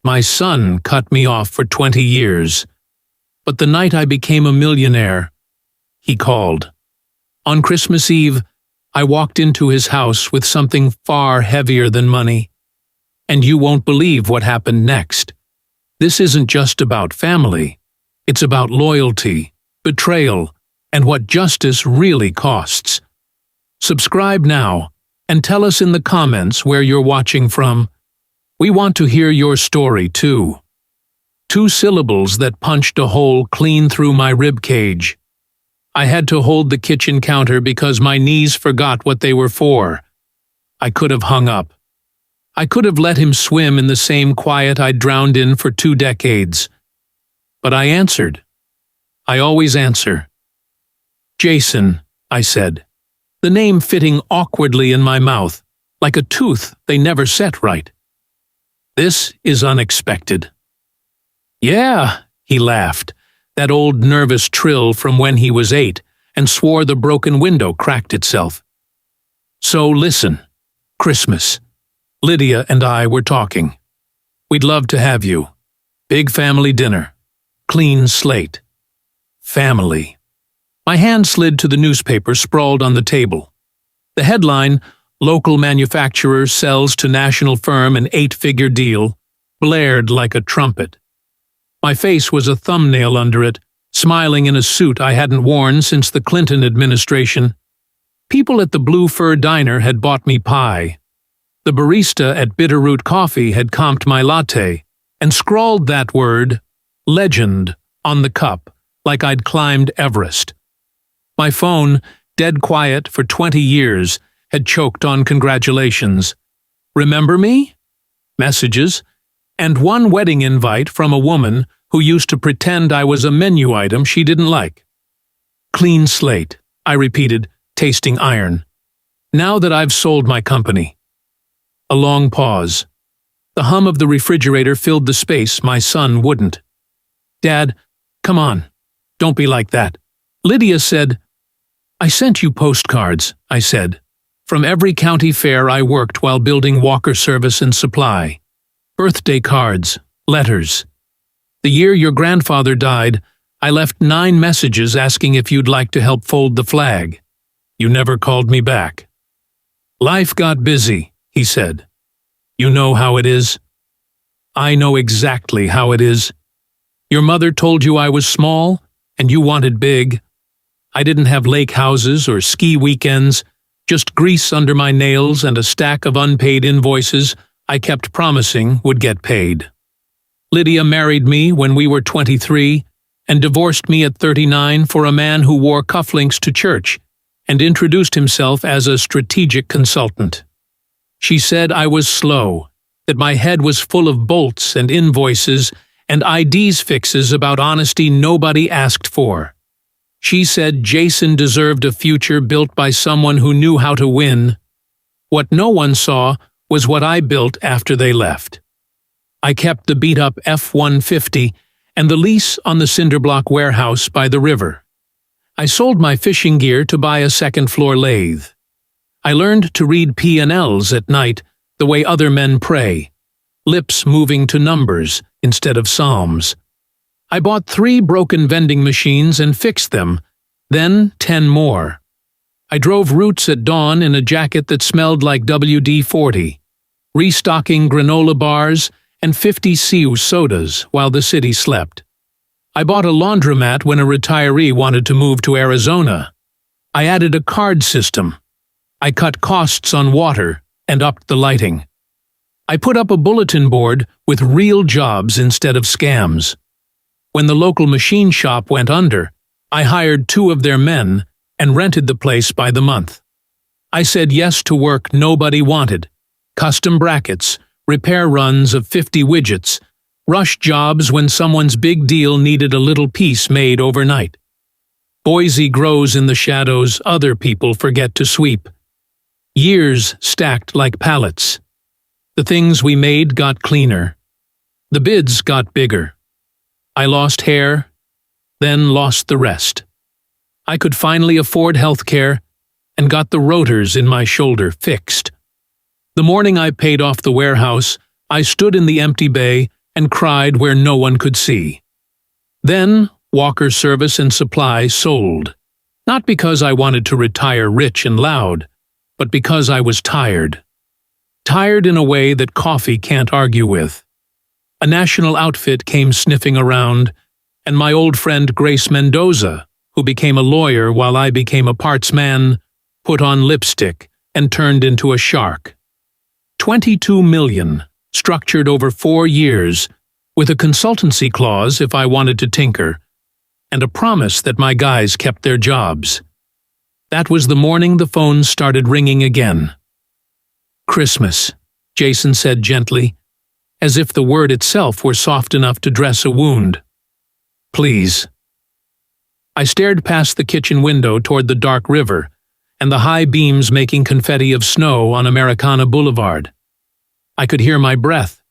My son cut me off for 20 years. But the night I became a millionaire, he called. On Christmas Eve, I walked into his house with something far heavier than money. And you won't believe what happened next. This isn't just about family. It's about loyalty, betrayal, and what justice really costs. Subscribe now and tell us in the comments where you're watching from. We want to hear your story too. 2 syllables that punched a hole clean through my rib cage. I had to hold the kitchen counter because my knees forgot what they were for. I could have hung up. I could have let him swim in the same quiet I'd drowned in for 2 decades. But I answered. I always answer. Jason, I said, the name fitting awkwardly in my mouth, like a tooth they never set right. This is unexpected. Yeah, he laughed, that old nervous trill from when he was 8, and swore the broken window cracked itself. So listen, Christmas. Lydia and I were talking. We'd love to have you. Big family dinner. Clean slate. Family. My hand slid to the newspaper sprawled on the table. The headline, Local Manufacturer Sells to National Firm an 8-Figure Deal, blared like a trumpet. My face was a thumbnail under it, smiling in a suit I hadn't worn since the Clinton administration. People at the Blue Fur Diner had bought me pie. The barista at Bitterroot Coffee had comped my latte and scrawled that word, legend, on the cup, like I'd climbed Everest. My phone, dead quiet for 20 years, had choked on congratulations. Remember me? Messages, and one wedding invite from a woman who used to pretend I was a menu item she didn't like. Clean slate, I repeated, tasting iron. Now that I've sold my company. A long pause. The hum of the refrigerator filled the space my son wouldn't. Dad, come on. Don't be like that. Lydia said, I sent you postcards, I said, from every county fair I worked while building Walker Service and Supply. Birthday cards, letters. The year your grandfather died, I left 9 messages asking if you'd like to help fold the flag. You never called me back. Life got busy, he said. You know how it is? I know exactly how it is. Your mother told you I was small, and you wanted big. I didn't have lake houses or ski weekends, just grease under my nails and a stack of unpaid invoices I kept promising would get paid. Lydia married me when we were 23 and divorced me at 39 for a man who wore cufflinks to church and introduced himself as a strategic consultant. She said I was slow, that my head was full of bolts and invoices and IDs fixes about honesty nobody asked for. She said Jason deserved a future built by someone who knew how to win. What no one saw was what I built after they left. I kept the beat-up F-150 and the lease on the cinderblock warehouse by the river. I sold my fishing gear to buy a second-floor lathe. I learned to read P&Ls at night the way other men pray, lips moving to numbers instead of psalms. I bought 3 broken vending machines and fixed them, then 10 more. I drove routes at dawn in a jacket that smelled like WD-40, restocking granola bars and 50 CU sodas while the city slept. I bought a laundromat when a retiree wanted to move to Arizona. I added a card system. I cut costs on water and upped the lighting. I put up a bulletin board with real jobs instead of scams. When the local machine shop went under, I hired 2 of their men and rented the place by the month. I said yes to work nobody wanted, custom brackets, repair runs of 50 widgets, rush jobs when someone's big deal needed a little piece made overnight. Boise grows in the shadows other people forget to sweep. Years stacked like pallets. The things we made got cleaner. The bids got bigger. I lost hair, then lost the rest. I could finally afford health care and got the rotors in my shoulder fixed. The morning I paid off the warehouse, I stood in the empty bay and cried where no one could see. Then Walker Service and Supply sold, not because I wanted to retire rich and loud, but because I was tired. Tired in a way that coffee can't argue with. A national outfit came sniffing around, and my old friend Grace Mendoza, who became a lawyer while I became a parts man, put on lipstick and turned into a shark. 22 million, structured over 4 years, with a consultancy clause if I wanted to tinker, and a promise that my guys kept their jobs. That was the morning the phone started ringing again. "Christmas," Jason said gently, as if the word itself were soft enough to dress a wound. "Please." I stared past the kitchen window toward the dark river and the high beams making confetti of snow on Americana Boulevard. I could hear my breath.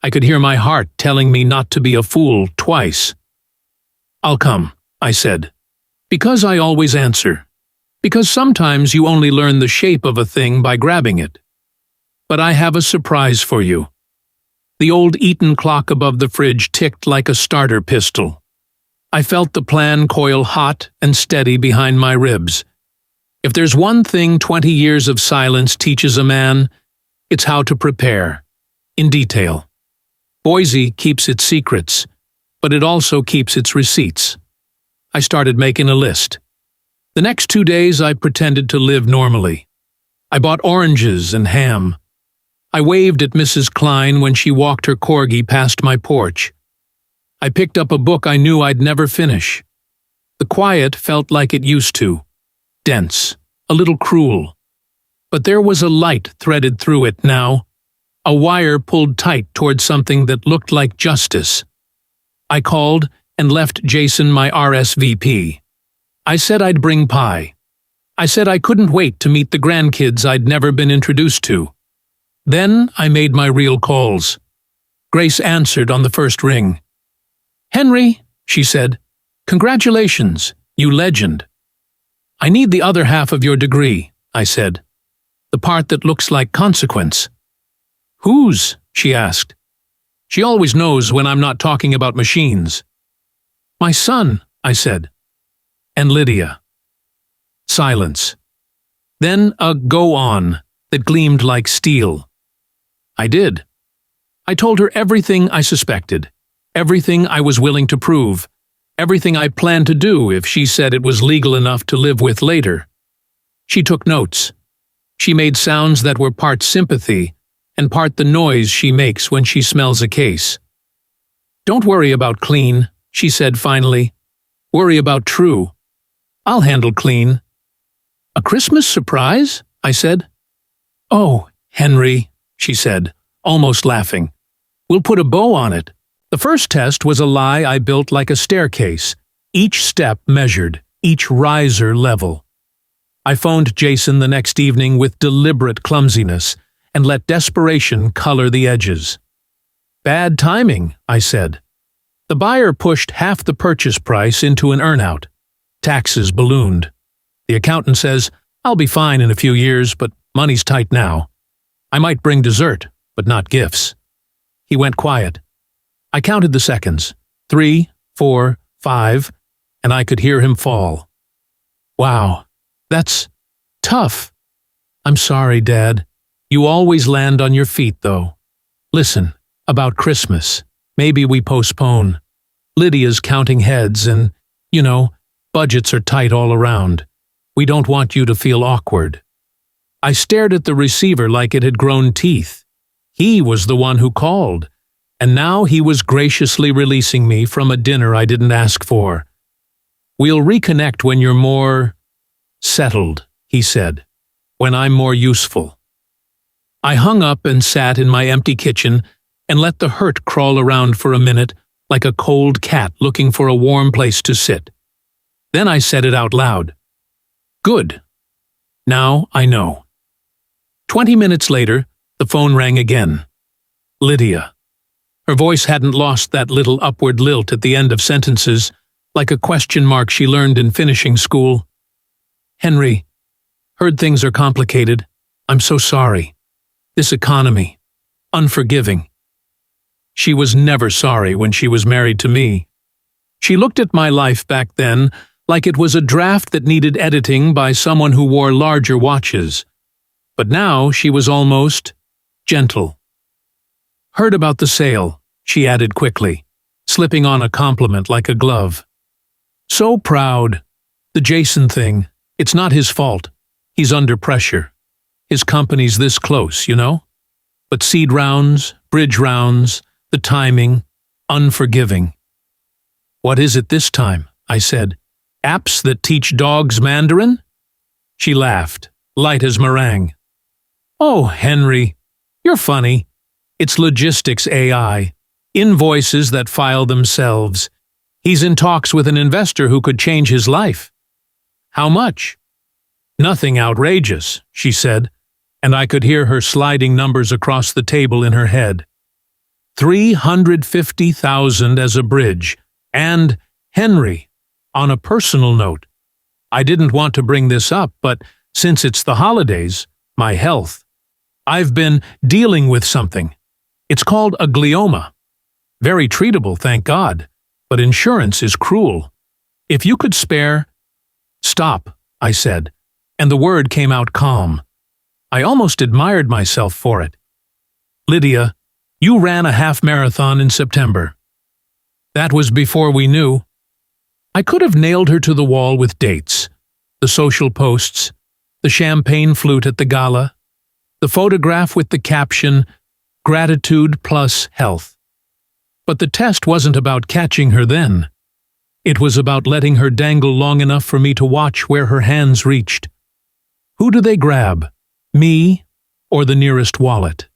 I could hear my heart telling me not to be a fool twice. "I'll come," I said. "Because I always answer. Because sometimes you only learn the shape of a thing by grabbing it. But I have a surprise for you." The old Eaton clock above the fridge ticked like a starter pistol. I felt the plan coil hot and steady behind my ribs. If there's one thing 20 years of silence teaches a man, it's how to prepare, in detail. Boise keeps its secrets, but it also keeps its receipts. I started making a list. The next 2 days I pretended to live normally. I bought oranges and ham. I waved at Mrs. Klein when she walked her corgi past my porch. I picked up a book I knew I'd never finish. The quiet felt like it used to. Dense, a little cruel. But there was a light threaded through it now, a wire pulled tight toward something that looked like justice. I called and left Jason my RSVP. I said I'd bring pie. I said I couldn't wait to meet the grandkids I'd never been introduced to. Then I made my real calls. Grace answered on the first ring. "Henry," she said, "congratulations, you legend." "I need the other half of your degree," I said. "The part that looks like consequence." "Whose?" she asked. She always knows when I'm not talking about machines. "My son," I said. "And Lydia." Silence. Then a "go on" that gleamed like steel. I did. I told her everything I suspected, everything I was willing to prove, everything I planned to do if she said it was legal enough to live with later. She took notes. She made sounds that were part sympathy and part the noise she makes when she smells a case. "Don't worry about clean," she said finally. "Worry about true. I'll handle clean." "A Christmas surprise?" I said. "Oh, Henry," she said, almost laughing. "We'll put a bow on it. The first test was a lie I built like a staircase, each step measured, each riser level. I phoned Jason the next evening with deliberate clumsiness and let desperation color the edges. "Bad timing," I said. The buyer pushed half the purchase price into an earnout. Taxes ballooned. The accountant says, "I'll be fine in a few years, but money's tight now. I might bring dessert, but not gifts." He went quiet. I counted the seconds. 3, 4, 5, and I could hear him fall. "Wow, that's tough." "I'm sorry, Dad. You always land on your feet, though. Listen, about Christmas. Maybe we postpone. Lydia's counting heads and, budgets are tight all around. We don't want you to feel awkward." I stared at the receiver like it had grown teeth. He was the one who called, and now he was graciously releasing me from a dinner I didn't ask for. "We'll reconnect when you're more settled," he said, "when I'm more useful." I hung up and sat in my empty kitchen and let the hurt crawl around for a minute like a cold cat looking for a warm place to sit. Then I said it out loud. "Good. Now I know." 20 minutes later, the phone rang again. Lydia. Her voice hadn't lost that little upward lilt at the end of sentences, like a question mark she learned in finishing school. "Henry, heard things are complicated. I'm so sorry. This economy. Unforgiving." She was never sorry when she was married to me. She looked at my life back then like it was a draft that needed editing by someone who wore larger watches. But now she was almost gentle. "Heard about the sale," she added quickly, slipping on a compliment like a glove. "So proud. The Jason thing, it's not his fault. He's under pressure. His company's this close, you know? But seed rounds, bridge rounds, the timing, unforgiving." "What is it this time?" I said. "Apps that teach dogs Mandarin?" She laughed, light as meringue. "Oh, Henry, you're funny. It's logistics AI, invoices that file themselves. He's in talks with an investor who could change his life." "How much?" "Nothing outrageous," she said, and I could hear her sliding numbers across the table in her head. 350,000 as a bridge, and, Henry, on a personal note, I didn't want to bring this up, but since it's the holidays, my health. I've been dealing with something. It's called a glioma. Very treatable, thank God, but insurance is cruel. If you could spare— "Stop," I said, and the word came out calm. I almost admired myself for it. "Lydia, you ran a half-marathon in September." That was before we knew. I could have nailed her to the wall with dates, the social posts, the champagne flute at the gala, the photograph with the caption, "Gratitude plus health." But the test wasn't about catching her then. It was about letting her dangle long enough for me to watch where her hands reached. Who do they grab, me or the nearest wallet?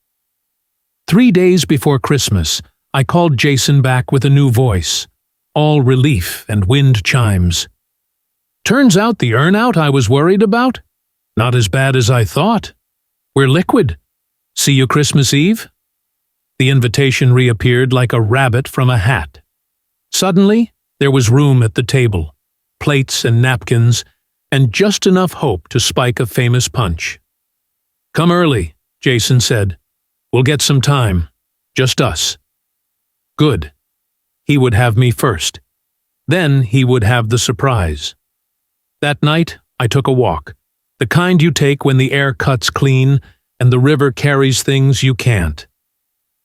3 days before Christmas, I called Jason back with a new voice, all relief and wind chimes. "Turns out the earnout I was worried about? Not as bad as I thought. We're liquid. See you Christmas Eve?" The invitation reappeared like a rabbit from a hat. Suddenly, there was room at the table, plates and napkins, and just enough hope to spike a famous punch. "Come early," Jason said. "We'll get some time. Just us." Good. He would have me first. Then he would have the surprise. That night, I took a walk, the kind you take when the air cuts clean and the river carries things you can't.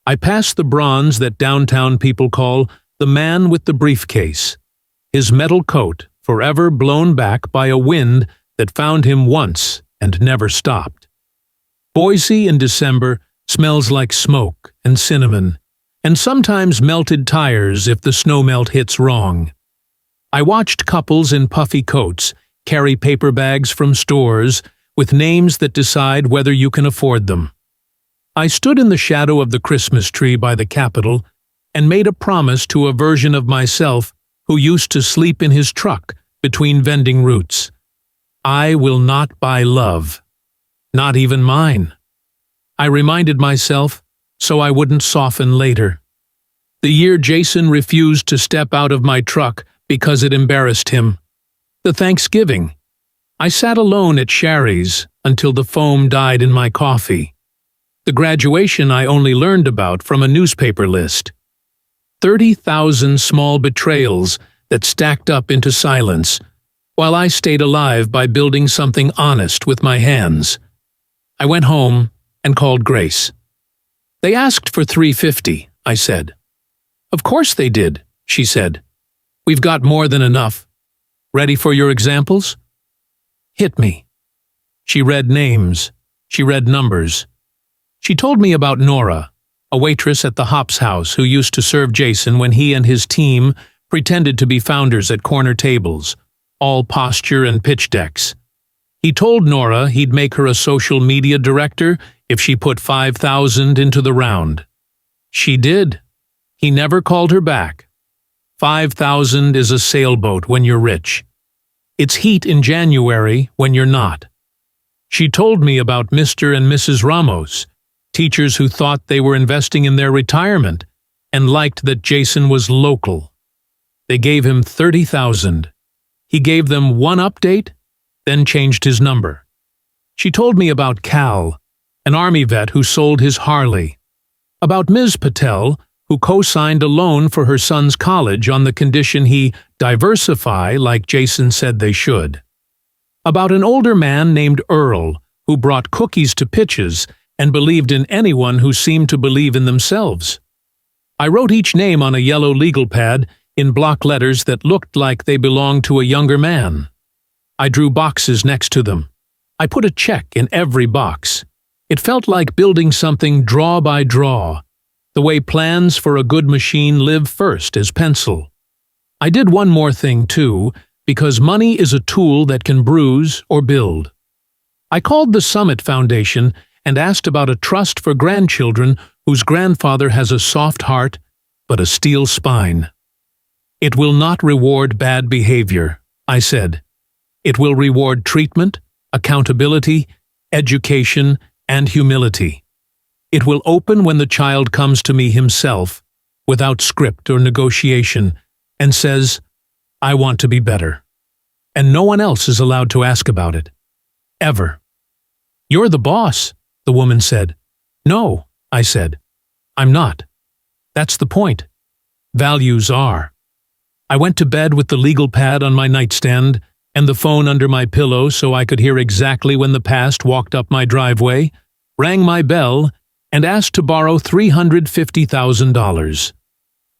I passed the bronze that downtown people call the man with the briefcase, his metal coat forever blown back by a wind that found him once and never stopped. Boise in December smells like smoke and cinnamon, and sometimes melted tires if the snowmelt hits wrong. I watched couples in puffy coats carry paper bags from stores with names that decide whether you can afford them. I stood in the shadow of the Christmas tree by the Capitol and made a promise to a version of myself who used to sleep in his truck between vending routes. I will not buy love. Not even mine. I reminded myself so I wouldn't soften later. The year Jason refused to step out of my truck because it embarrassed him. The Thanksgiving. I sat alone at Sherry's until the foam died in my coffee. The graduation I only learned about from a newspaper list. 30,000 small betrayals that stacked up into silence, while I stayed alive by building something honest with my hands. I went home and called Grace. "They asked for $350, I said. "Of course they did," she said. "We've got more than enough. Ready for your examples?" "Hit me." She read names. She read numbers. She told me about Nora, a waitress at the Hops House who used to serve Jason when he and his team pretended to be founders at corner tables, all posture and pitch decks. He told Nora he'd make her a social media director if she put 5,000 into the round. She did. He never called her back. 5,000 is a sailboat when you're rich. It's heat in January when you're not. She told me about Mr. and Mrs. Ramos, teachers who thought they were investing in their retirement and liked that Jason was local. They gave him 30,000. He gave them one update, then changed his number. She told me about Cal, an Army vet who sold his Harley, about Ms. Patel, who co-signed a loan for her son's college on the condition he diversify like Jason said they should. About an older man named Earl, who brought cookies to pitches and believed in anyone who seemed to believe in themselves. I wrote each name on a yellow legal pad in block letters that looked like they belonged to a younger man. I drew boxes next to them. I put a check in every box. It felt like building something draw by draw, the way plans for a good machine live first as pencil. I did one more thing too, because money is a tool that can bruise or build. I called the Summit Foundation and asked about a trust for grandchildren whose grandfather has a soft heart but a steel spine. It will not reward bad behavior, I said. It will reward treatment, accountability, education, and humility. It will open when the child comes to me himself, without script or negotiation, and says, I want to be better. And no one else is allowed to ask about it. Ever. You're the boss, the woman said. No, I said. I'm not. That's the point. Values are. I went to bed with the legal pad on my nightstand and the phone under my pillow so I could hear exactly when the past walked up my driveway, rang my bell, and asked to borrow $350,000.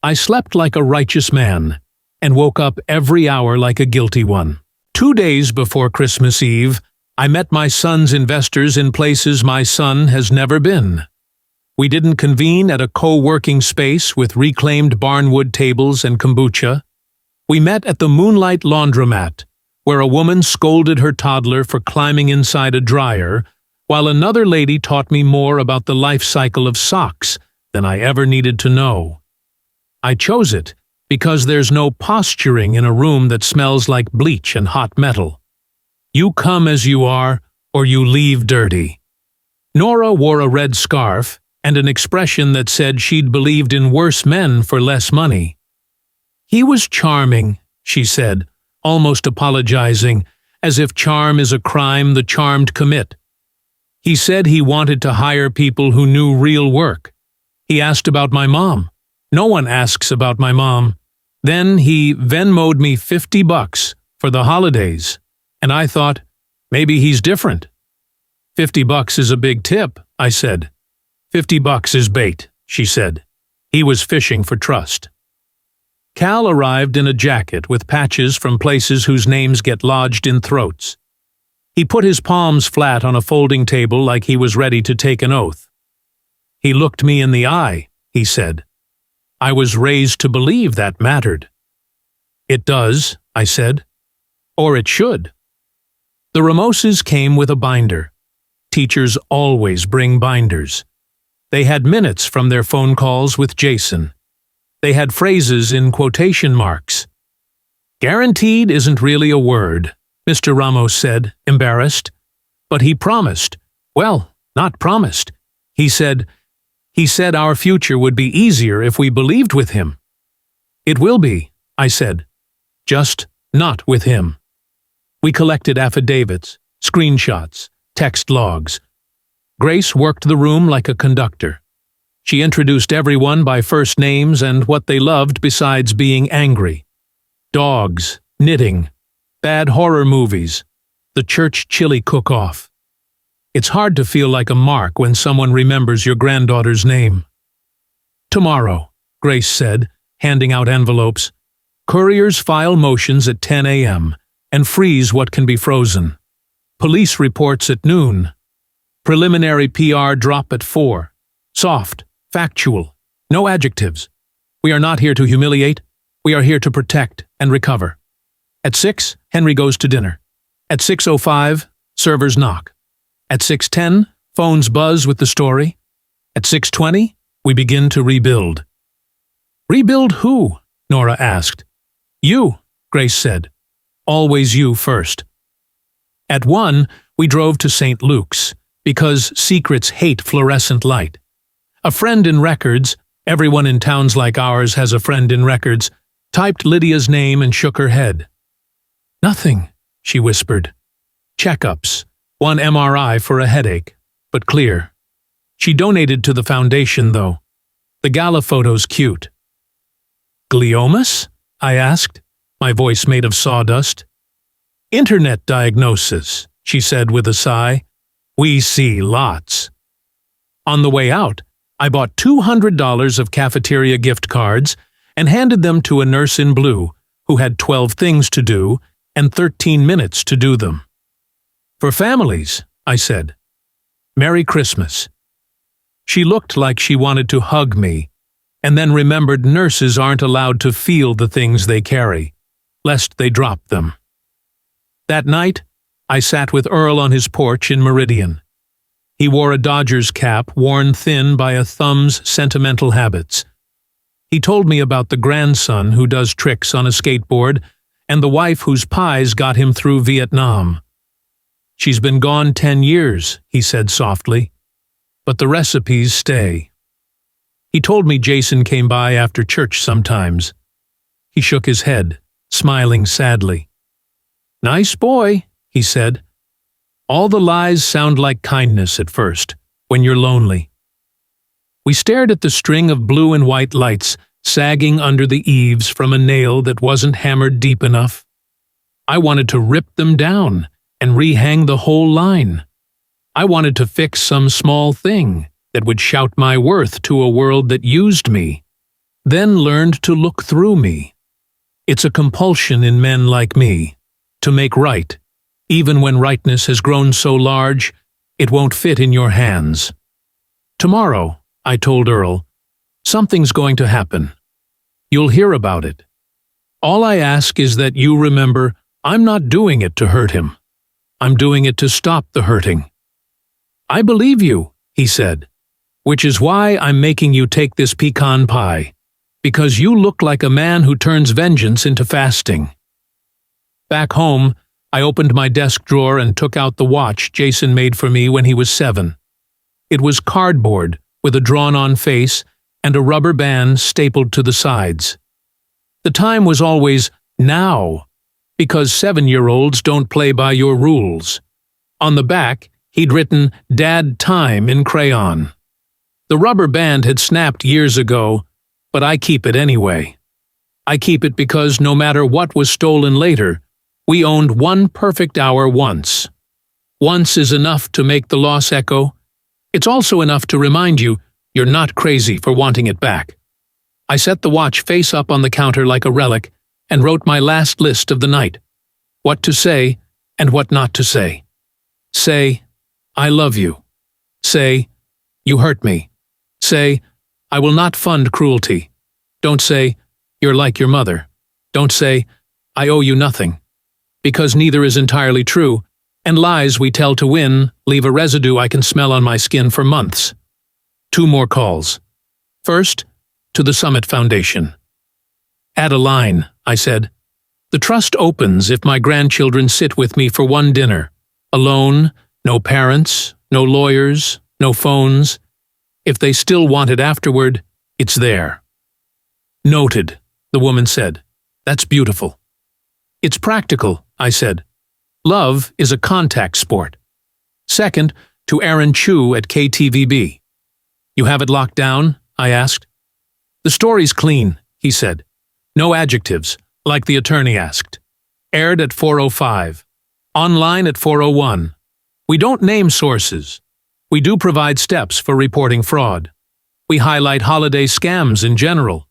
I slept like a righteous man and woke up every hour like a guilty one. 2 days before Christmas Eve, I met my son's investors in places my son has never been. We didn't convene at a co-working space with reclaimed barnwood tables and kombucha. We met at the Moonlight Laundromat, where a woman scolded her toddler for climbing inside a dryer, while another lady taught me more about the life cycle of socks than I ever needed to know. I chose it because there's no posturing in a room that smells like bleach and hot metal. You come as you are, or you leave dirty. Nora wore a red scarf and an expression that said she'd believed in worse men for less money. He was charming, she said, almost apologizing, as if charm is a crime the charmed commit. He said he wanted to hire people who knew real work. He asked about my mom. No one asks about my mom. Then he Venmo'd me $50 for the holidays, and I thought, maybe he's different. $50 is a big tip, I said. $50 is bait, she said. He was fishing for trust. Cal arrived in a jacket with patches from places whose names get lodged in throats. He put his palms flat on a folding table like he was ready to take an oath. He looked me in the eye, he said. I was raised to believe that mattered. It does, I said. Or it should. The Ramoses came with a binder. Teachers always bring binders. They had minutes from their phone calls with Jason. They had phrases in quotation marks. Guaranteed isn't really a word, Mr. Ramos said, embarrassed. But he promised. Well, not promised. He said our future would be easier if we believed with him. It will be, I said. Just not with him. We collected affidavits, screenshots, text logs. Grace worked the room like a conductor. She introduced everyone by first names and what they loved besides being angry. Dogs, knitting, bad horror movies, the church chili cook-off. It's hard to feel like a mark when someone remembers your granddaughter's name. Tomorrow, Grace said, handing out envelopes. Couriers file motions at 10 a.m. and freeze what can be frozen. Police reports at noon. Preliminary PR drop at 4. Soft. Factual. No adjectives. We are not here to humiliate. We are here to protect and recover. At 6, Henry goes to dinner. At 6:05, servers knock. At 6:10, phones buzz with the story. At 6:20, we begin to rebuild. Rebuild who? Nora asked. You, Grace said. Always you first. At 1, we drove to St. Luke's, because secrets hate fluorescent light. A friend in records, everyone in towns like ours has a friend in records, typed Lydia's name and shook her head. Nothing, she whispered. Checkups, 1 MRI for a headache, but clear. She donated to the foundation, though. The gala photo's cute. Gliomas? I asked, my voice made of sawdust. Internet diagnosis, she said with a sigh. We see lots. On the way out, I bought $200 of cafeteria gift cards and handed them to a nurse in blue who had 12 things to do and 13 minutes to do them. For families, I said. Merry Christmas. She looked like she wanted to hug me, and then remembered nurses aren't allowed to feel the things they carry, lest they drop them. That night, I sat with Earl on his porch in Meridian. He wore a Dodgers cap worn thin by a thumb's sentimental habits. He told me about the grandson who does tricks on a skateboard and the wife whose pies got him through Vietnam. She's been gone 10 years, he said softly, but the recipes stay. He told me Jason came by after church sometimes. He shook his head, smiling sadly. Nice boy, he said. All the lies sound like kindness at first, when you're lonely. We stared at the string of blue and white lights sagging under the eaves from a nail that wasn't hammered deep enough. I wanted to rip them down and rehang the whole line. I wanted to fix some small thing that would shout my worth to a world that used me, then learned to look through me. It's a compulsion in men like me, to make right, even when rightness has grown so large, it won't fit in your hands. Tomorrow, I told Earl, something's going to happen. You'll hear about it. All I ask is that you remember I'm not doing it to hurt him. I'm doing it to stop the hurting. I believe you, he said, which is why I'm making you take this pecan pie, because you look like a man who turns vengeance into fasting. Back home, I opened my desk drawer and took out the watch Jason made for me when he was 7. It was cardboard with a drawn-on face and a rubber band stapled to the sides. The time was always now, because 7-year-olds don't play by your rules. On the back, he'd written Dad Time in crayon. The rubber band had snapped years ago, but I keep it anyway. I keep it because no matter what was stolen later, we owned one perfect hour once. Once is enough to make the loss echo. It's also enough to remind you you're not crazy for wanting it back. I set the watch face up on the counter like a relic and wrote my last list of the night. What to say and what not to say. Say, I love you. Say, you hurt me. Say, I will not fund cruelty. Don't say, you're like your mother. Don't say, I owe you nothing. Because neither is entirely true, and lies we tell to win leave a residue I can smell on my skin for months. 2 more calls. First, to the Summit Foundation. Add a line, I said. The trust opens if my grandchildren sit with me for one dinner. Alone, no parents, no lawyers, no phones. If they still want it afterward, it's there. Noted, the woman said. That's beautiful. It's practical, I said. Love is a contact sport. Second, to Aaron Chu at KTVB. You have it locked down? I asked. The story's clean, he said. No adjectives, like the attorney asked. Aired at 4:05. Online at 4:01. We don't name sources. We do provide steps for reporting fraud. We highlight holiday scams in general.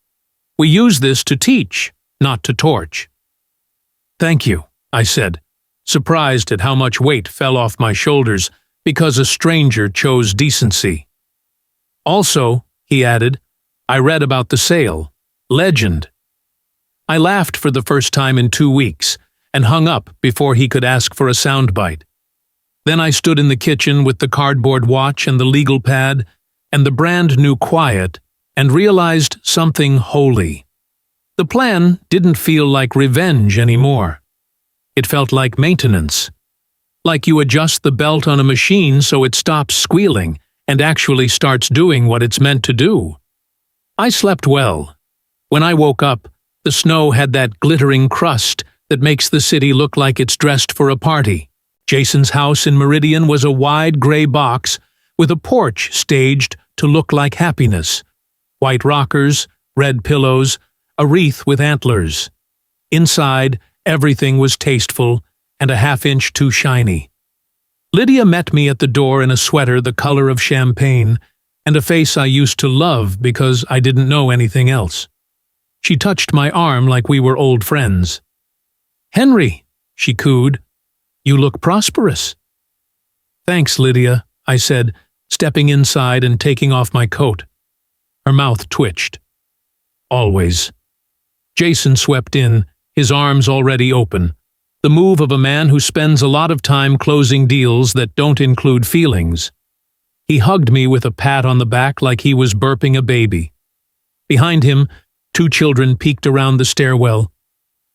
We use this to teach, not to torch. Thank you, I said, surprised at how much weight fell off my shoulders because a stranger chose decency. Also, he added, I read about the sale. Legend. I laughed for the first time in 2 weeks and hung up before he could ask for a soundbite. Then I stood in the kitchen with the cardboard watch and the legal pad and the brand new quiet and realized something holy. The plan didn't feel like revenge anymore. It felt like maintenance. Like you adjust the belt on a machine so it stops squealing and actually starts doing what it's meant to do. I slept well. When I woke up, the snow had that glittering crust that makes the city look like it's dressed for a party. Jason's house in Meridian was a wide gray box with a porch staged to look like happiness, white rockers, red pillows, a wreath with antlers. Inside, everything was tasteful and a half-inch too shiny. Lydia met me at the door in a sweater the color of champagne and a face I used to love because I didn't know anything else. She touched my arm like we were old friends. "Henry," she cooed, "you look prosperous." "Thanks, Lydia," I said, stepping inside and taking off my coat. Her mouth twitched. "Always." Jason swept in, his arms already open, the move of a man who spends a lot of time closing deals that don't include feelings. He hugged me with a pat on the back like he was burping a baby. Behind him, 2 children peeked around the stairwell,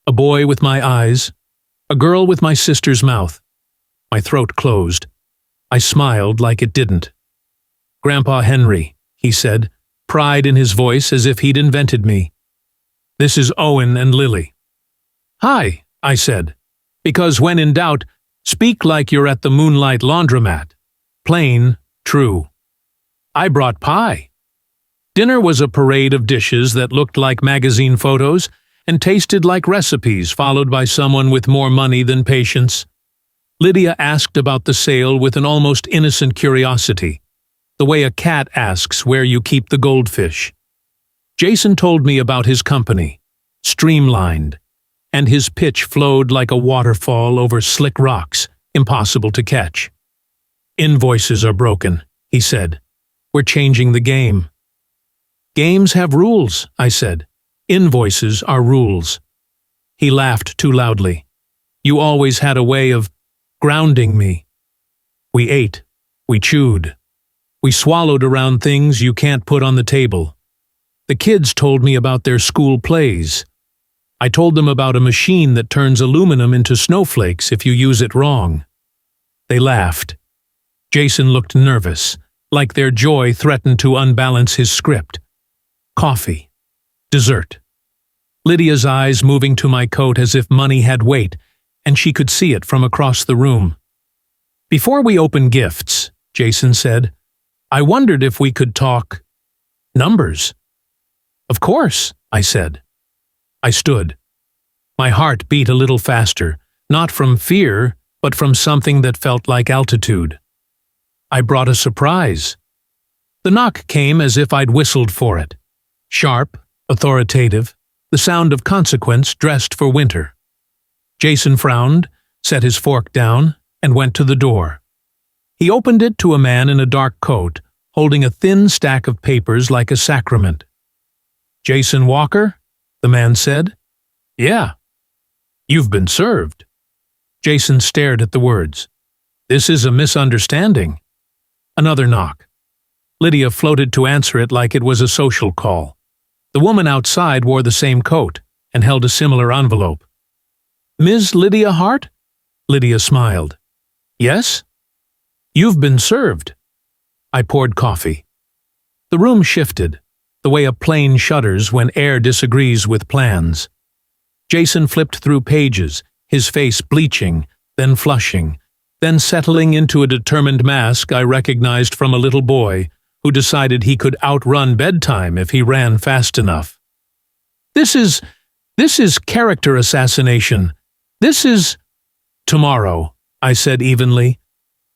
a boy with my eyes, a girl with my sister's mouth. My throat closed. I smiled like it didn't. "Grandpa Henry," he said, pride in his voice as if he'd invented me. "This is Owen and Lily." "Hi," I said, because when in doubt, speak like you're at the Moonlight Laundromat. Plain, true. I brought pie. Dinner was a parade of dishes that looked like magazine photos and tasted like recipes followed by someone with more money than patience. Lydia asked about the sale with an almost innocent curiosity, the way a cat asks where you keep the goldfish. Jason told me about his company, Streamlined, and his pitch flowed like a waterfall over slick rocks, impossible to catch. "Invoices are broken," he said. "We're changing the game." "Games have rules," I said. "Invoices are rules." He laughed too loudly. "You always had a way of grounding me." We ate. We chewed. We swallowed around things you can't put on the table. The kids told me about their school plays. I told them about a machine that turns aluminum into snowflakes if you use it wrong. They laughed. Jason looked nervous, like their joy threatened to unbalance his script. Coffee. Dessert. Lydia's eyes moving to my coat as if money had weight, and she could see it from across the room. "Before we open gifts," Jason said, "I wondered if we could talk numbers." "Of course," I said. I stood. My heart beat a little faster, not from fear, but from something that felt like altitude. I brought a surprise. The knock came as if I'd whistled for it. Sharp, authoritative, the sound of consequence dressed for winter. Jason frowned, set his fork down, and went to the door. He opened it to a man in a dark coat, holding a thin stack of papers like a sacrament. "Jason Walker?" the man said. "Yeah." "You've been served." Jason stared at the words. "This is a misunderstanding." Another knock. Lydia floated to answer it like it was a social call. The woman outside wore the same coat and held a similar envelope. "Ms. Lydia Hart?" Lydia smiled. "Yes?" "You've been served." I poured coffee. The room shifted, the way a plane shudders when air disagrees with plans. Jason flipped through pages, his face bleaching, then flushing, then settling into a determined mask I recognized from a little boy who decided he could outrun bedtime if he ran fast enough. This is character assassination. This is—" "Tomorrow," I said evenly.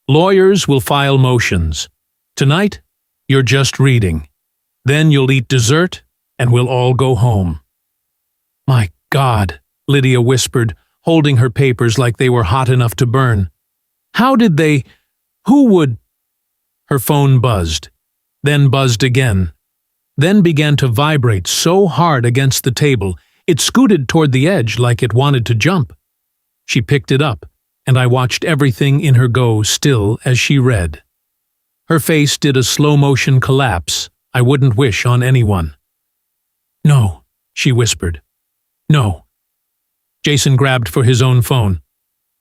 "Lawyers will file motions. Tonight, you're just reading. Then you'll eat dessert, and we'll all go home." "My God," Lydia whispered, holding her papers like they were hot enough to burn. "How did they— who would—" Her phone buzzed, then buzzed again, then began to vibrate so hard against the table it scooted toward the edge like it wanted to jump. She picked it up, and I watched everything in her go still as she read. Her face did a slow-motion collapse I wouldn't wish on anyone. "No," she whispered. "No." Jason grabbed for his own phone.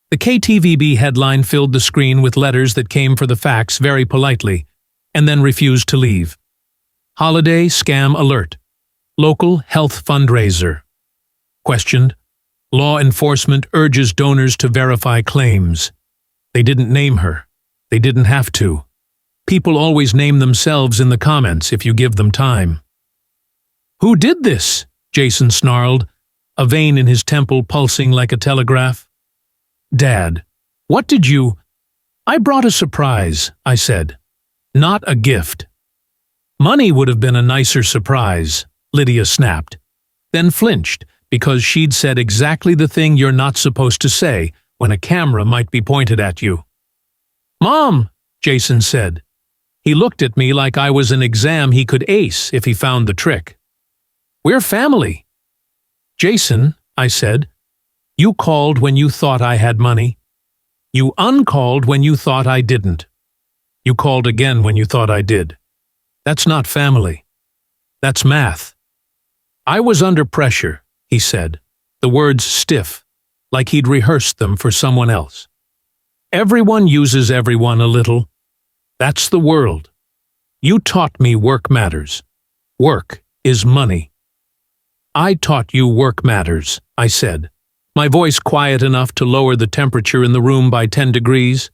The KTVB headline filled the screen with letters that came for the facts very politely, and then refused to leave. "Holiday scam alert. Local health fundraiser." Questioned. "Law enforcement urges donors to verify claims." They didn't name her. They didn't have to. People always name themselves in the comments if you give them time. "Who did this?" Jason snarled, a vein in his temple pulsing like a telegraph. "Dad, what did you—" "I brought a surprise," I said. "Not a gift." "Money would have been a nicer surprise," Lydia snapped, then flinched because she'd said exactly the thing you're not supposed to say when a camera might be pointed at you. "Mom," Jason said. He looked at me like I was an exam he could ace if he found the trick. "We're family." "Jason," I said, "you called when you thought I had money. You uncalled when you thought I didn't. You called again when you thought I did. That's not family. That's math." "I was under pressure," he said, the words stiff, like he'd rehearsed them for someone else. "Everyone uses everyone a little. That's the world. You taught me work matters. Work is money." "I taught you work matters," I said, my voice quiet enough to lower the temperature in the room by 10 degrees.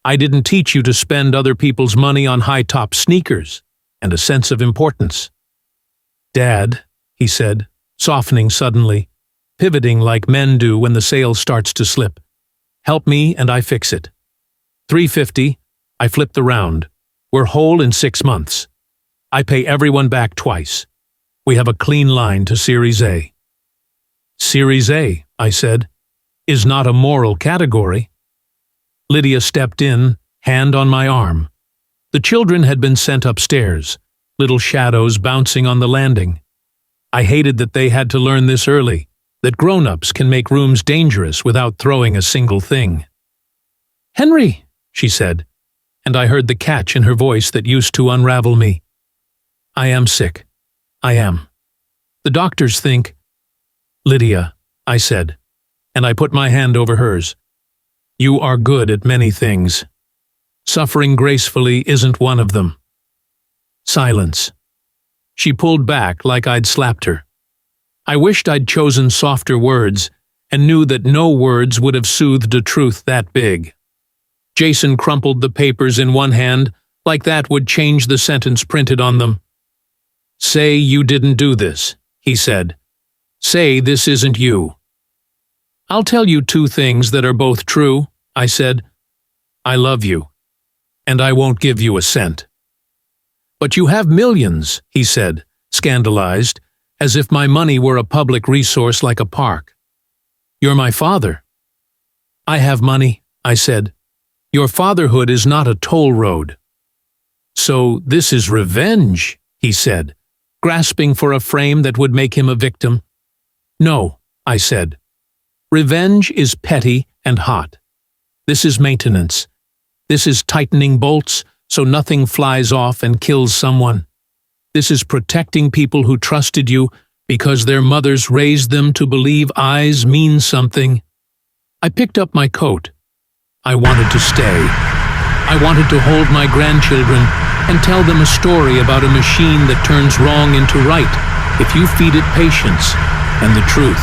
"I didn't teach you to spend other people's money on high-top sneakers and a sense of importance." "Dad," he said, softening suddenly, pivoting like men do when the sail starts to slip. "Help me and I fix it. $350, I flip the round. We're whole in 6 months. I pay everyone back twice. We have a clean line to Series A." "Series A," I said, "is not a moral category." Lydia stepped in, hand on my arm. The children had been sent upstairs, little shadows bouncing on the landing. I hated that they had to learn this early, that grown-ups can make rooms dangerous without throwing a single thing. "Henry," she said, and I heard the catch in her voice that used to unravel me. "I am sick. I am. The doctors think—" "Lydia," I said, and I put my hand over hers. "You are good at many things. Suffering gracefully isn't one of them." Silence. She pulled back like I'd slapped her. I wished I'd chosen softer words and knew that no words would have soothed a truth that big. Jason crumpled the papers in one hand like that would change the sentence printed on them. "Say you didn't do this," he said. "Say this isn't you." "I'll tell you 2 things that are both true," I said. "I love you, and I won't give you a cent." "But you have millions," he said, scandalized, as if my money were a public resource like a park. "You're my father." "I have money," I said. "Your fatherhood is not a toll road." "So this is revenge," he said, grasping for a frame that would make him a victim. "No," I said. "Revenge is petty and hot. This is maintenance. This is tightening bolts so nothing flies off and kills someone. This is protecting people who trusted you because their mothers raised them to believe eyes mean something." I picked up my coat. I wanted to stay. I wanted to hold my grandchildren and tell them a story about a machine that turns wrong into right if you feed it patience and the truth.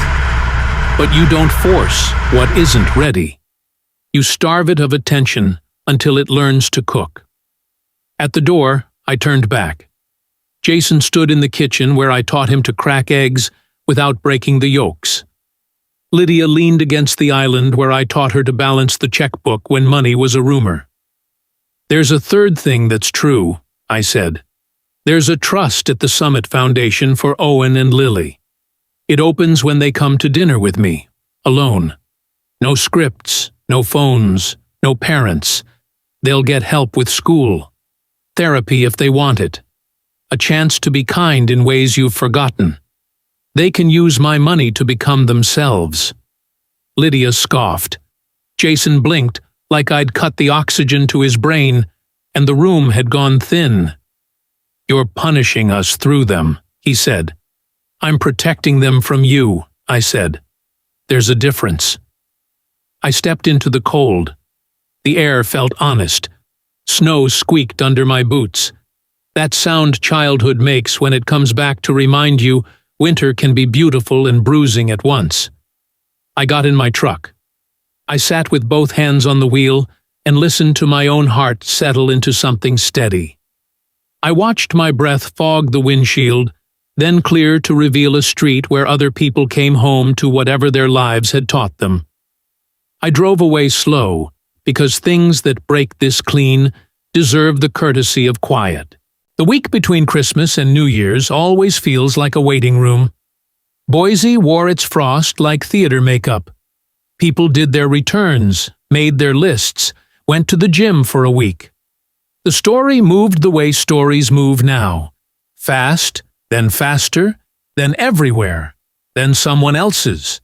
But you don't force what isn't ready. You starve it of attention until it learns to cook. At the door, I turned back. Jason stood in the kitchen where I taught him to crack eggs without breaking the yolks. Lydia leaned against the island where I taught her to balance the checkbook when money was a rumor. "There's a third thing that's true," I said. "There's a trust at the Summit Foundation for Owen and Lily. It opens when they come to dinner with me, alone. No scripts, no phones, no parents. They'll get help with school, therapy if they want it, a chance to be kind in ways you've forgotten. They can use my money to become themselves." Lydia scoffed. Jason blinked like I'd cut the oxygen to his brain, and the room had gone thin. "You're punishing us through them," he said. "I'm protecting them from you," I said. "There's a difference." I stepped into the cold. The air felt honest. Snow squeaked under my boots. That sound childhood makes when it comes back to remind you winter can be beautiful and bruising at once. I got in my truck. I sat with both hands on the wheel and listened to my own heart settle into something steady. I watched my breath fog the windshield, then clear to reveal a street where other people came home to whatever their lives had taught them. I drove away slow, because things that break this clean deserve the courtesy of quiet. The week between Christmas and New Year's always feels like a waiting room. Boise wore its frost like theater makeup. People did their returns, made their lists, went to the gym for a week. The story moved the way stories move now. Fast, then faster, then everywhere, then someone else's.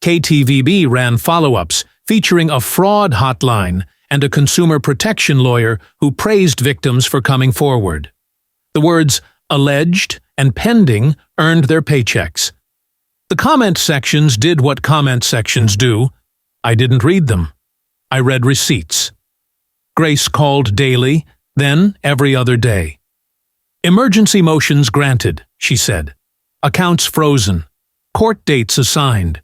KTVB ran follow-ups featuring a fraud hotline and a consumer protection lawyer who praised victims for coming forward. The words alleged and pending earned their paychecks. The comment sections did what comment sections do. I didn't read them. I read receipts. Grace called daily, then every other day. Emergency motions granted, she said. Accounts frozen. Court dates assigned.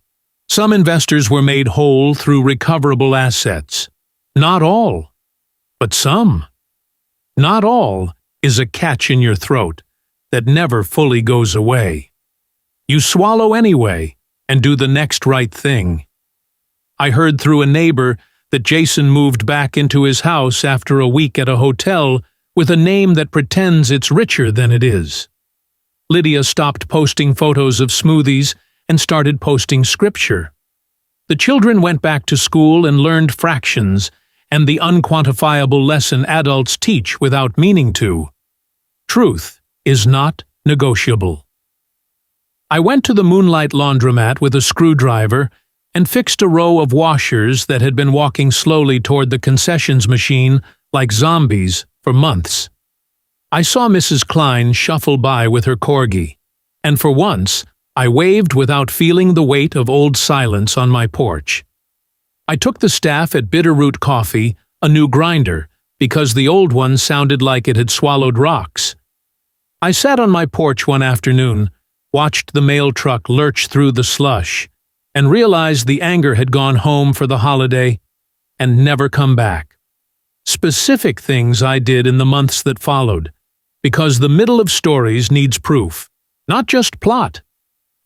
Some investors were made whole through recoverable assets. Not all, but some. Not all is a catch in your throat that never fully goes away. You swallow anyway and do the next right thing. I heard through a neighbor that Jason moved back into his house after a week at a hotel with a name that pretends it's richer than it is. Lydia stopped posting photos of smoothies and started posting scripture. The children went back to school and learned fractions and the unquantifiable lesson adults teach without meaning to. Truth is not negotiable. I went to the Moonlight Laundromat with a screwdriver and fixed a row of washers that had been walking slowly toward the concessions machine like zombies for months. I saw Mrs. Klein shuffle by with her corgi, and for once I waved without feeling the weight of old silence on my porch. I took the staff at Bitterroot Coffee a new grinder because the old one sounded like it had swallowed rocks. I sat on my porch one afternoon, watched the mail truck lurch through the slush, and realized the anger had gone home for the holiday and never come back. Specific things I did in the months that followed, because the middle of stories needs proof, not just plot.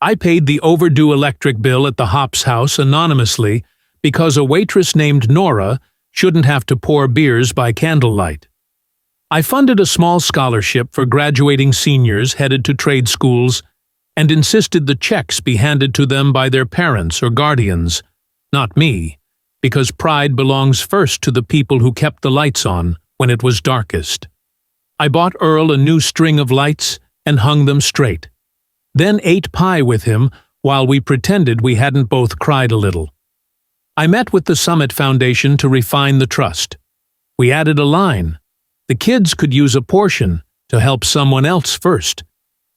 I paid the overdue electric bill at the Hops house anonymously because a waitress named Nora shouldn't have to pour beers by candlelight. I funded a small scholarship for graduating seniors headed to trade schools and insisted the checks be handed to them by their parents or guardians, not me, because pride belongs first to the people who kept the lights on when it was darkest. I bought Earl a new string of lights and hung them straight, then ate pie with him while we pretended we hadn't both cried a little. I met with the Summit Foundation to refine the trust. We added a line. The kids could use a portion to help someone else first,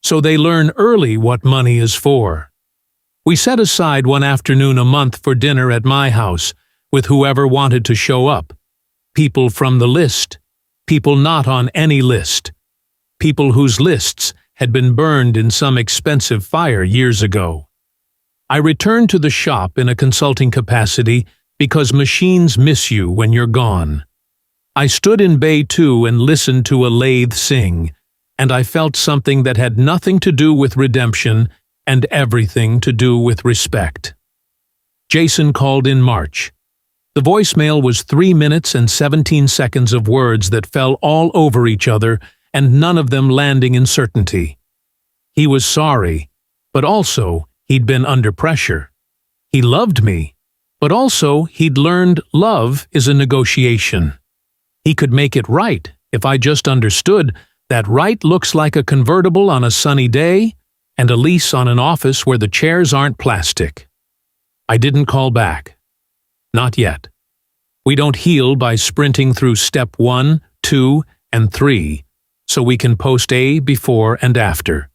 so they learn early what money is for. We set aside one afternoon a month for dinner at my house with whoever wanted to show up. People from the list, people not on any list, people whose lists had been burned in some expensive fire years ago. I returned to the shop in a consulting capacity because machines miss you when you're gone. I stood in Bay 2 and listened to a lathe sing, and I felt something that had nothing to do with redemption and everything to do with respect. Jason called in March. The voicemail was 3 minutes and 17 seconds of words that fell all over each other and none of them landing in certainty. He was sorry, but also he'd been under pressure. He loved me, but also he'd learned love is a negotiation. He could make it right if I just understood that right looks like a convertible on a sunny day and a lease on an office where the chairs aren't plastic. I didn't call back. Not yet. We don't heal by sprinting through step 1, 2, and 3, so we can post A before and after.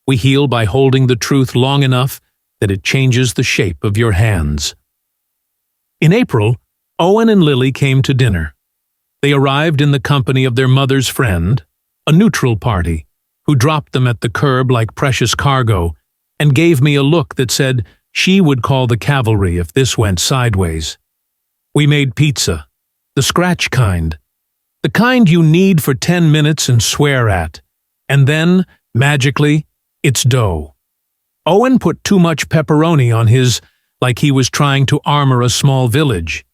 We heal by holding the truth long enough that it changes the shape of your hands. In April, Owen and Lily came to dinner. They arrived in the company of their mother's friend, a neutral party, who dropped them at the curb like precious cargo and gave me a look that said she would call the cavalry if this went sideways. We made pizza, the scratch kind, the kind you knead for 10 minutes and swear at, and then, magically, It's dough. Owen put too much pepperoni on his, like he was trying to armor a small village.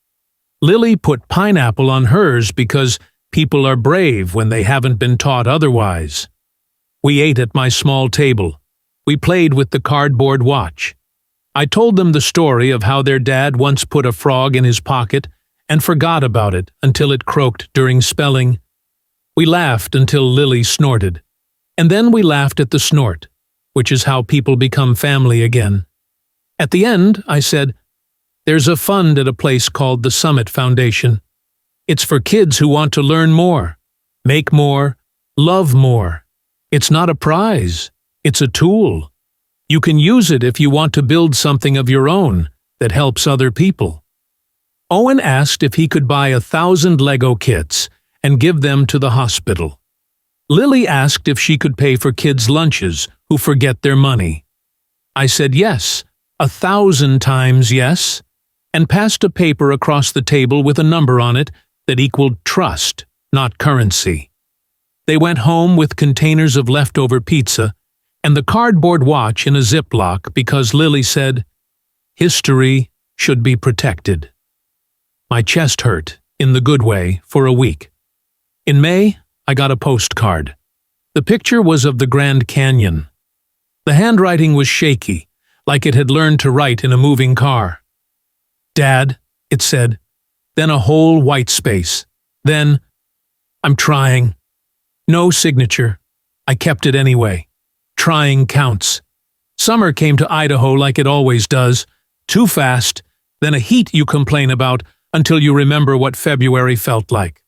Lily put pineapple on hers because people are brave when they haven't been taught otherwise. We ate at my small table. We played with the cardboard watch. I told them the story of how their dad once put a frog in his pocket and forgot about it until it croaked during spelling. We laughed until Lily snorted. And then we laughed at the snort, which is how people become family again. At the end, I said, "There's a fund at a place called the Summit Foundation. It's for kids who want to learn more, make more, love more. It's not a prize. It's a tool. You can use it if you want to build something of your own that helps other people." Owen asked if he could buy 1,000 Lego kits and give them to the hospital. Lily asked if she could pay for kids' lunches who forget their money. I said yes, 1,000 times yes, and passed a paper across the table with a number on it that equaled trust, not currency. They went home with containers of leftover pizza and the cardboard watch in a Ziploc because Lily said, "History should be protected." My chest hurt, in the good way, for a week. In May, I got a postcard. The picture was of the Grand Canyon. The handwriting was shaky, like it had learned to write in a moving car. "Dad," it said, then a whole white space. Then, "I'm trying." No signature. I kept it anyway. Trying counts. Summer came to Idaho like it always does, too fast, then a heat you complain about until you remember what February felt like.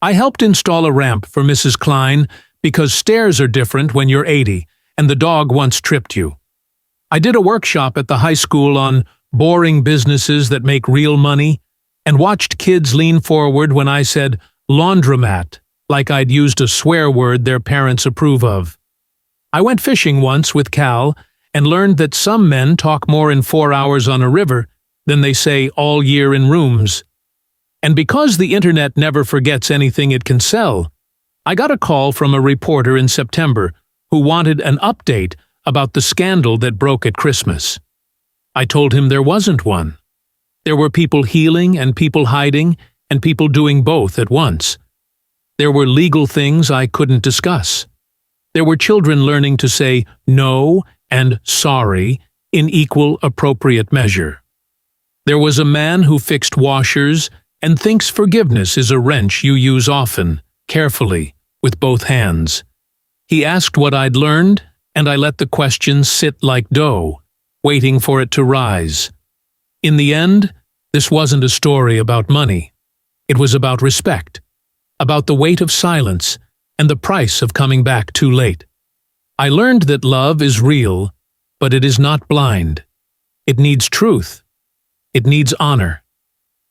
I helped install a ramp for Mrs. Klein because stairs are different when you're 80 and the dog once tripped you. I did a workshop at the high school on boring businesses that make real money and watched kids lean forward when I said laundromat, like I'd used a swear word their parents approve of. I went fishing once with Cal and learned that some men talk more in 4 hours on a river than they say all year in rooms. And because the internet never forgets anything it can sell, I got a call from a reporter in September who wanted an update about the scandal that broke at Christmas. I told him there wasn't one. There were people healing and people hiding and people doing both at once. There were legal things I couldn't discuss. There were children learning to say no and sorry in equal appropriate measure. There was a man who fixed washers and thinks forgiveness is a wrench you use often, carefully, with both hands. He asked what I'd learned, and I let the question sit like dough, waiting for it to rise. In the end, this wasn't a story about money. It was about respect, about the weight of silence and the price of coming back too late. I learned that love is real, but it is not blind. It needs truth. It needs honor.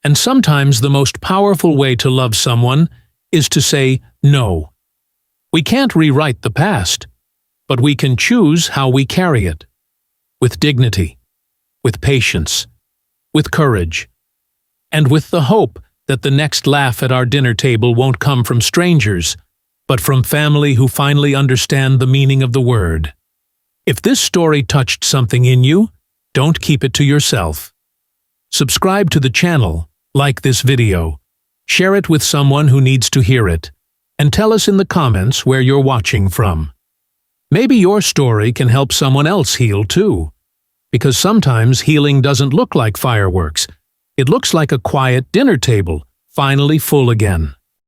And sometimes the most powerful way to love someone is to say no. We can't rewrite the past, but we can choose how we carry it. With dignity, with patience, with courage, and with the hope that the next laugh at our dinner table won't come from strangers, but from family who finally understand the meaning of the word. If this story touched something in you, don't keep it to yourself. Subscribe to the channel, like this video, share it with someone who needs to hear it, and tell us in the comments where you're watching from. Maybe your story can help someone else heal too, because sometimes healing doesn't look like fireworks. It looks like a quiet dinner table, finally full again.